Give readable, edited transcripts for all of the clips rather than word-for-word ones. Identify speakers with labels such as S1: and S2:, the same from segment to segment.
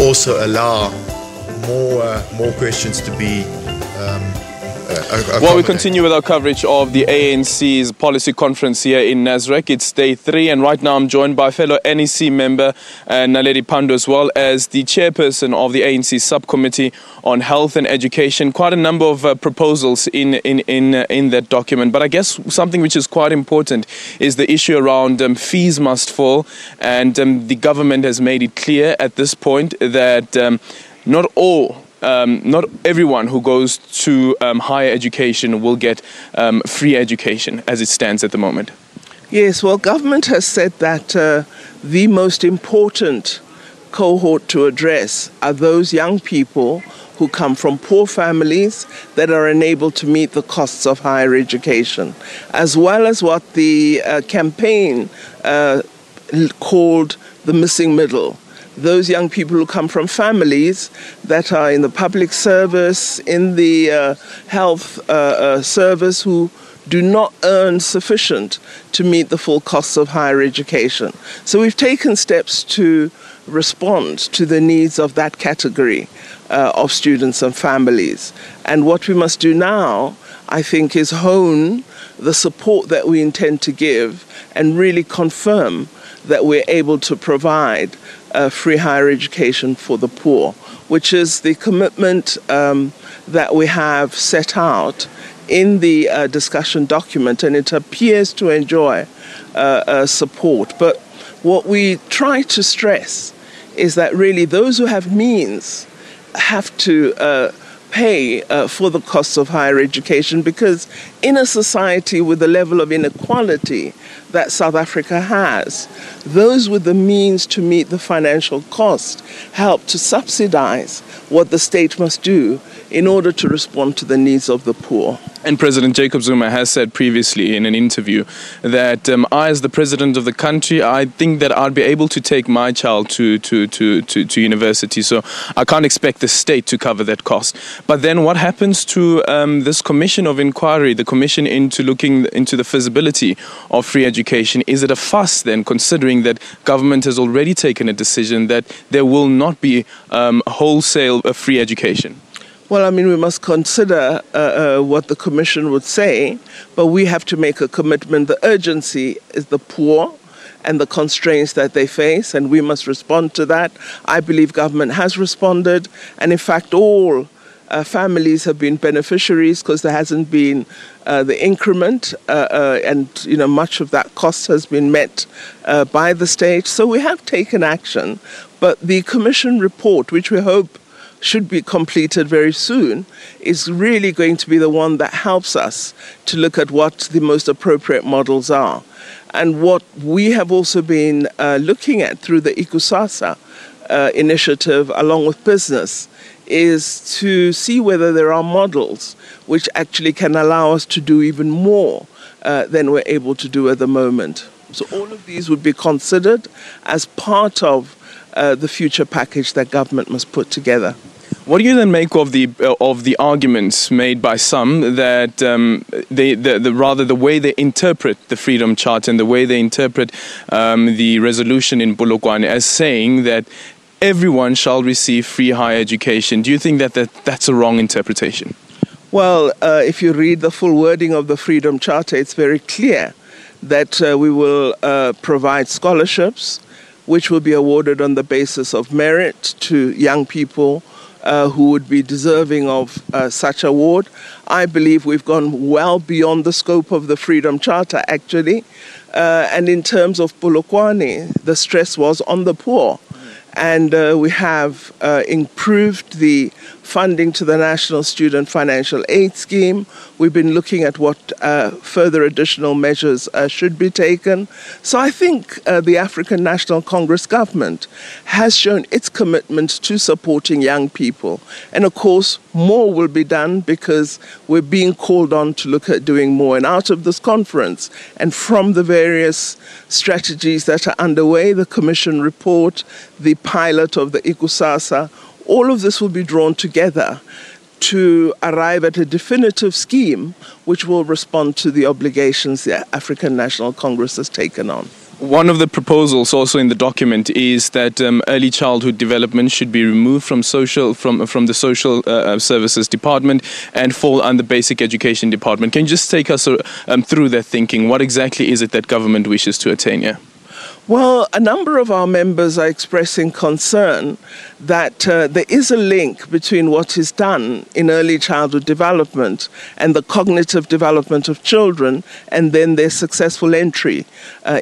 S1: also allow more questions to be
S2: Well, we continue with our coverage of the ANC's Policy Conference here in NASREC. It's day 3, and right now I'm joined by fellow NEC member Naledi Pandor, as well as the chairperson of the ANC Subcommittee on Health and Education. Quite a number of proposals in that document, but I guess something which is quite important is the issue around fees must fall, and the government has made it clear at this point that not everyone who goes to higher education will get free education as it stands at the moment.
S3: Yes, well, government has said that the most important cohort to address are those young people who come from poor families that are unable to meet the costs of higher education, as well as what the campaign called the missing middle. Those young people who come from families that are in the public service, in the health service, who do not earn sufficient to meet the full costs of higher education. So we've taken steps to respond to the needs of that category of students and families. And what we must do now, I think, is hone the support that we intend to give and really confirm that we're able to provide free higher education for the poor, which is the commitment that we have set out in the discussion document, and it appears to enjoy support. But what we try to stress is that really those who have means have to pay for the costs of higher education, because in a society with the level of inequality that South Africa has, those with the means to meet the financial cost help to subsidize what the state must do in order to respond to the needs of the poor.
S2: And President Jacob Zuma has said previously in an interview that I, as the president of the country, I think that I'd be able to take my child to university, so I can't expect the state to cover that cost. But then what happens to this commission of inquiry, the commission into looking into the feasibility of free education? Is it a fuss then, considering that government has already taken a decision that there will not be wholesale free education?
S3: Well, I mean, we must consider what the Commission would say, but we have to make a commitment. The urgency is the poor and the constraints that they face, and we must respond to that. I believe government has responded, and in fact, all families have been beneficiaries because there hasn't been the increment, and much of that cost has been met by the state. So we have taken action, but the Commission report, which we hope should be completed very soon, is really going to be the one that helps us to look at what the most appropriate models are. And what we have also been looking at through the Ikusasa initiative, along with business, is to see whether there are models which actually can allow us to do even more than we're able to do at the moment. So all of these would be considered as part of the future package that government must put together.
S2: What do you then make of the arguments made by some that the way they interpret the Freedom Charter and the way they interpret the resolution in Polokwane as saying that everyone shall receive free higher education? Do you think that's a wrong interpretation?
S3: Well, if you read the full wording of the Freedom Charter, it's very clear that we will provide scholarships which will be awarded on the basis of merit to young people who would be deserving of such award. I believe we've gone well beyond the scope of the Freedom Charter, actually. And in terms of Polokwane, the stress was on the poor. And we have improved the funding to the National Student Financial Aid Scheme. We've been looking at what further additional measures should be taken. So I think the African National Congress government has shown its commitment to supporting young people. And of course, more will be done because we're being called on to look at doing more. And out of this conference and from the various strategies that are underway, the Commission report, the pilot of the Ikusasa, all of this will be drawn together to arrive at a definitive scheme which will respond to the obligations the African National Congress has taken on.
S2: One of the proposals also in the document is that early childhood development should be removed from the social services department and fall under basic education department. Can you just take us through that thinking? What exactly is it that government wishes to attain here?
S3: Well, a number of our members are expressing concern that there is a link between what is done in early childhood development and the cognitive development of children, and then their successful entry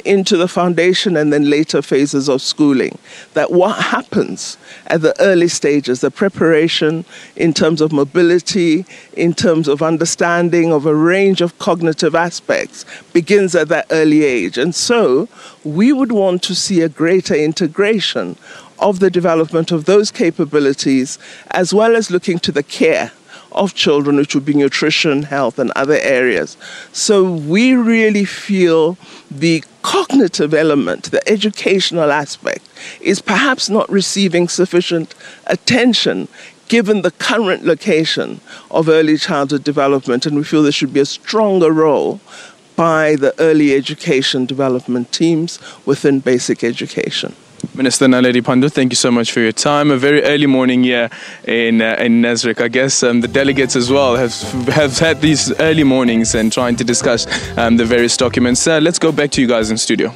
S3: into the foundation and then later phases of schooling. That what happens at the early stages, the preparation in terms of mobility, in terms of understanding of a range of cognitive aspects, begins at that early age. And so we would want to see a greater integration of the development of those capabilities, as well as looking to the care of children, which would be nutrition, health, and other areas. So we really feel the cognitive element, the educational aspect, is perhaps not receiving sufficient attention given the current location of early childhood development, and we feel there should be a stronger role by the early education development teams within basic education.
S2: Minister Naledi Pandor, thank you so much for your time. A very early morning here in NASREC. I guess the delegates as well have had these early mornings and trying to discuss the various documents. Let's go back to you guys in studio.